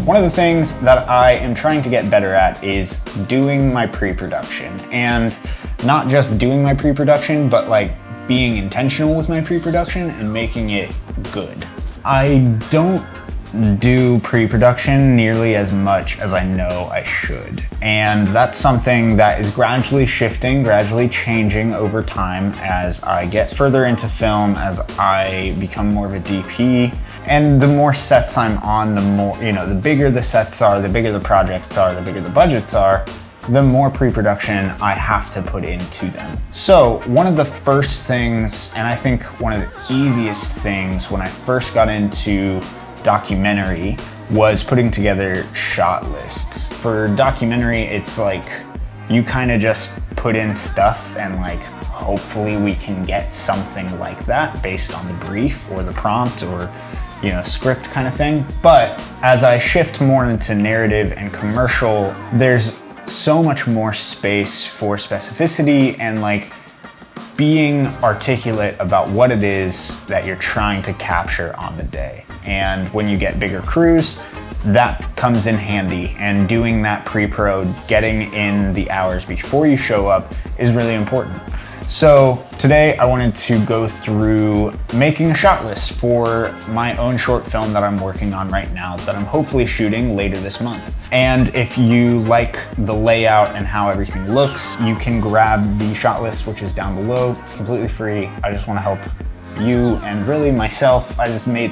One of the things that I am trying to get better at is doing my pre-production, and not just doing my pre-production, but like being intentional with my pre-production and making it good. I don't do pre-production nearly as much as I know I should. And that's something that is gradually shifting, gradually changing over time as I get further into film, as I become more of a DP. And the more sets I'm on, the more, the bigger the sets are, the bigger the projects are, the bigger the budgets are, the more pre-production I have to put into them. So one of the first things, and I think one of the easiest things when I first got into documentary, was putting together shot lists. For documentary, it's like you kind of just put in stuff and like hopefully we can get something like that based on the brief or the prompt or script kind of thing. But as I shift more into narrative and commercial, there's so much more space for specificity and like being articulate about what it is that you're trying to capture on the day. And when you get bigger crews, that comes in handy, and doing that pre-pro, getting in the hours before you show up, is really important. So today I wanted to go through making a shot list for my own short film that I'm working on right now, that I'm hopefully shooting later this month. And if you like the layout and how everything looks, you can grab the shot list, which is down below. It's completely free. I just want to help you and really myself. I made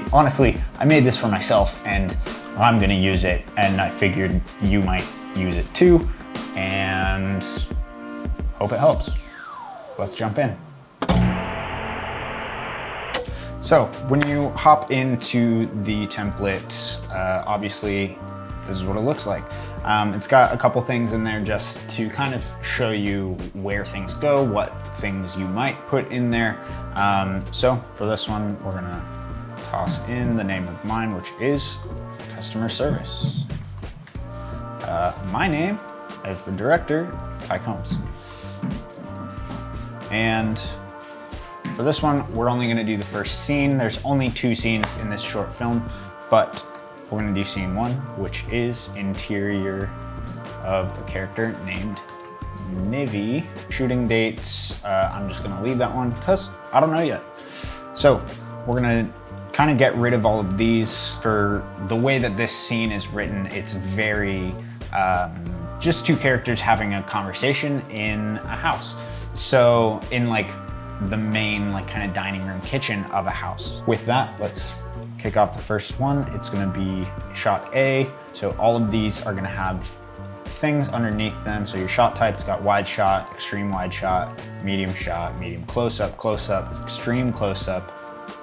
this for myself and I'm gonna use it, and I figured you might use it too, and hope it helps. Let's jump in. So when you hop into the template, obviously this is what it looks like. It's got a couple things in there just to kind of show you where things go, what things you might put in there. So for this one, we're gonna toss in the name of mine, which is customer service. My name as the director, Ty Combs. And for this one, we're only gonna do the first scene. There's only 2 scenes in this short film, but we're gonna do scene 1, which is interior of a character named Nivi. Shooting dates, I'm just gonna leave that one because I don't know yet. So we're gonna kind of get rid of all of these. For the way that this scene is written, it's very just 2 characters having a conversation in a house. So in like the main like kind of dining room kitchen of a house. With that, let's kick off the first one. It's gonna be shot A. So all of these are gonna have things underneath them. So your shot type's got wide shot, extreme wide shot, medium close-up, extreme close-up,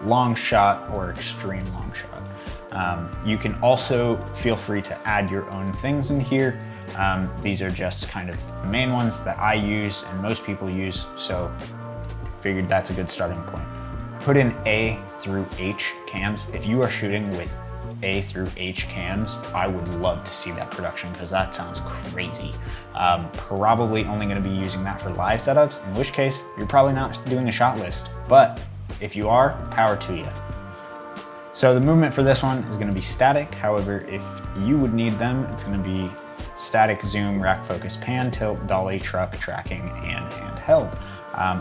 long shot, or extreme long shot. You can also feel free to add your own things in here. These are just kind of the main ones that I use and most people use, so figured that's a good starting point. Put in A through H cams. If you are shooting with A through H cams, I would love to see that production because that sounds crazy. Probably only gonna be using that for live setups, in which case you're probably not doing a shot list, but if you are, power to you. So the movement for this one is gonna be static. However, if you would need them, it's gonna be static, zoom, rack focus, pan, tilt, dolly, truck, tracking, and handheld.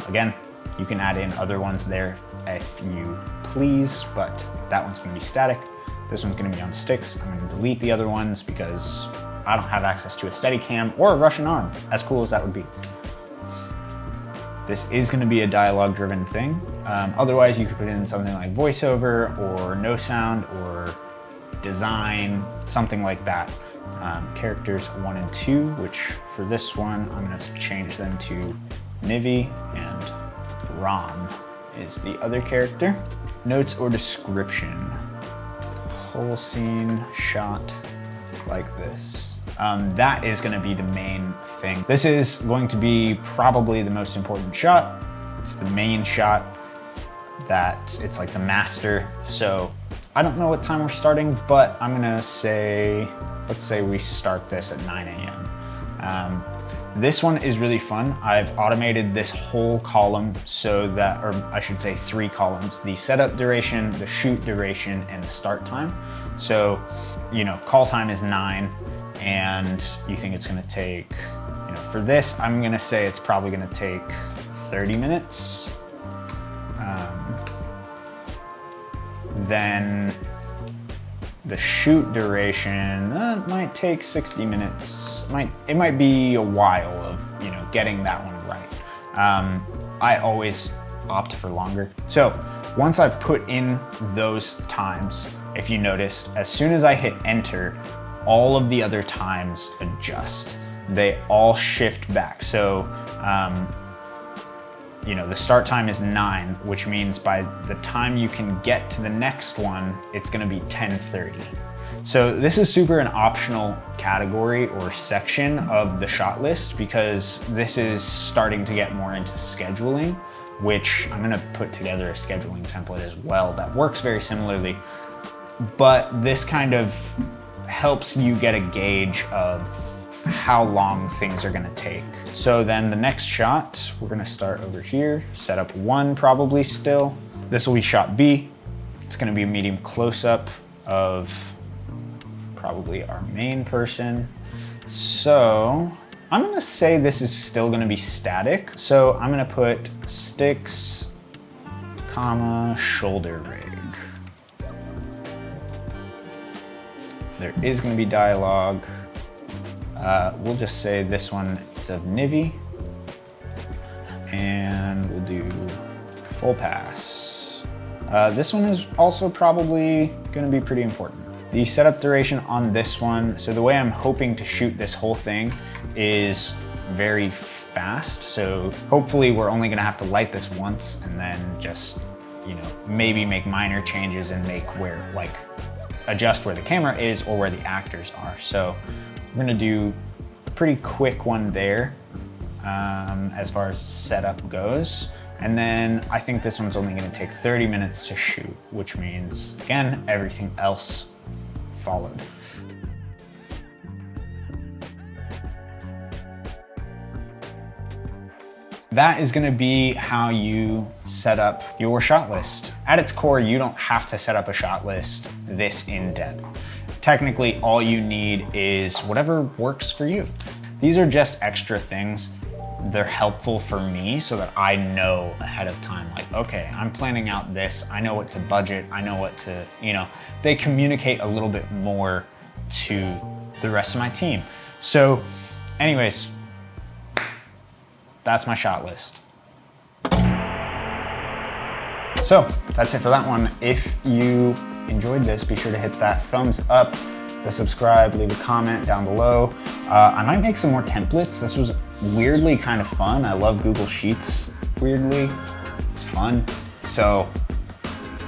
Again, you can add in other ones there if you please, but that one's gonna be static. This one's gonna be on sticks. I'm gonna delete the other ones because I don't have access to a Steadicam or a Russian arm, as cool as that would be. This is gonna be a dialogue-driven thing. Otherwise, you could put in something like voiceover or no sound or design, something like that. Characters 1 and 2, which for this one, I'm gonna change them to Nivi, and Ram is the other character. Notes or description. Whole scene shot like this. That is gonna be the main thing. This is going to be probably the most important shot. It's the main shot that it's like the master. So I don't know what time we're starting, but I'm gonna say, let's say we start this at 9 a.m. This one is really fun. I've automated this whole column so that, or I should say 3 columns, the setup duration, the shoot duration, and the start time. So, you know, call time is 9, and you think it's gonna take, you know, for this, I'm gonna say it's probably gonna take 30 minutes. Then the shoot duration, that might take 60 minutes. It might be a while of, you know, getting that one right. I always opt for longer. So once I've put in those times, if you noticed, as soon as I hit enter, all of the other times adjust. They all shift back. So, you know, the start time is 9, which means by the time you can get to the next one, it's gonna be 10:30. So this is super an optional category or section of the shot list, because this is starting to get more into scheduling, which I'm gonna put together a scheduling template as well that works very similarly. But this kind of helps you get a gauge of how long things are gonna take. So then the next shot, we're gonna start over here, setup 1 probably still. This will be shot B. It's gonna be a medium close-up of probably our main person. So I'm gonna say this is still gonna be static. So I'm gonna put sticks, comma, shoulder rig. There is gonna be dialogue. We'll just say this one is of Nivi, and we'll do full pass. This one is also probably gonna be pretty important. The setup duration on this one, so the way I'm hoping to shoot this whole thing is very fast. So hopefully we're only gonna have to light this once and then just, you know, maybe make minor changes and make where, like, adjust where the camera is or where the actors are. So we're gonna do a pretty quick one there as far as setup goes. And then I think this one's only gonna take 30 minutes to shoot, which means, again, everything else followed. That is gonna be how you set up your shot list. At its core, you don't have to set up a shot list this in depth. Technically, all you need is whatever works for you. These are just extra things. They're helpful for me so that I know ahead of time, like, okay, I'm planning out this, I know what to budget, I know what to, you know, they communicate a little bit more to the rest of my team. So anyways, that's my shot list. So that's it for that one. If you enjoyed this, be sure to hit that thumbs up, the subscribe, leave a comment down below. I might make some more templates. This was weirdly kind of fun. I love Google Sheets, weirdly. It's fun. So,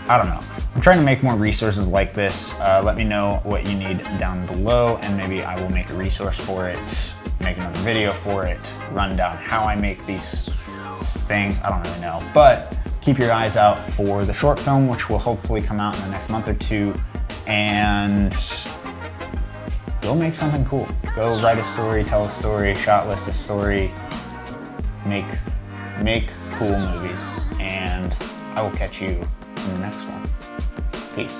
I don't know. I'm trying to make more resources like this. Let me know what you need down below, and maybe I will make a resource for it, make another video for it, run down how I make these things. I don't really know, but keep your eyes out for the short film, which will hopefully come out in the next month or 2, and go make something cool. Go write a story, tell a story, shot list a story, make cool movies, and I will catch you in the next one. Peace.